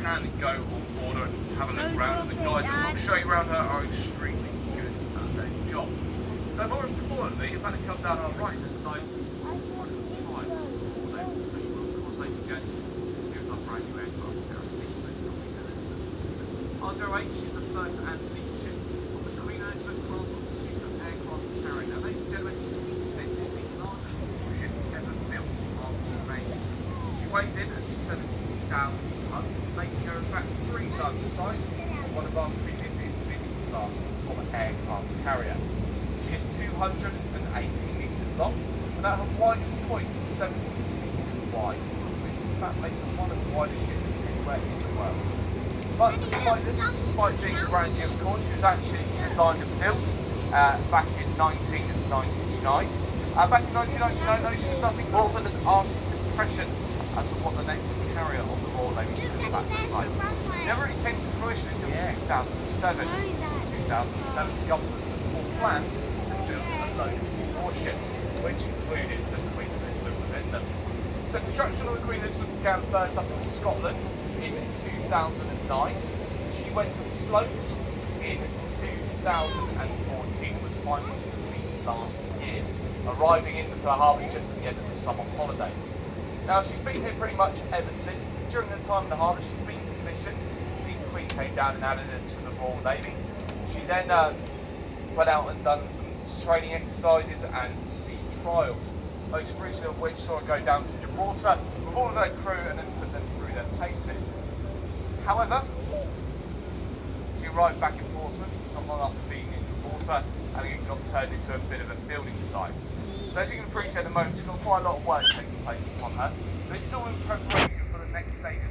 can go on board her and have a look around. The guys that will show you around her are extremely good at their job. So more importantly, if I had to come down our right hand side, R08 is the first and lead ship of the Queen Elizabeth class of super aircraft carrier. Now, ladies and gentlemen, this is the largest ship ever built on the Navy. She weighs in at 17,000 tons, making her in fact 3 times the size of one of our previous Invincible class of aircraft carrier. She is 218 metres long, and at her widest point, 70 metres wide, which in fact makes her one of the widest ships anywhere in the world. But despite this, despite being brand new, of course, she was actually designed and built back in 1999. Back in 1999, though, she was nothing more than an artistic impression as to what the next carrier of the Royal Navy should back this time. Never really came to fruition until 2007. In 2007, the government put plans to build a load of warships, which included the Queen Elizabeth within them. So construction of the Queen Elizabeth began first up in Scotland in 2009. She went to float in 2014, was finally completed last year, arriving in the harbour just at the end of the summer holidays. Now she's been here pretty much ever since. During the time in the harbour she's been commissioned. The Queen came down and added it to the Royal Navy. She then went out and done some training exercises and sea trials, most recently of which saw her go down to Gibraltar with all of their crew and then put them through their paces. However, she arrived back in Portsmouth not long after being in Gibraltar, and it got turned into a bit of a building site. So as you can appreciate at the moment, she's got quite a lot of work taking place upon her, but it's still in preparation for the next stage of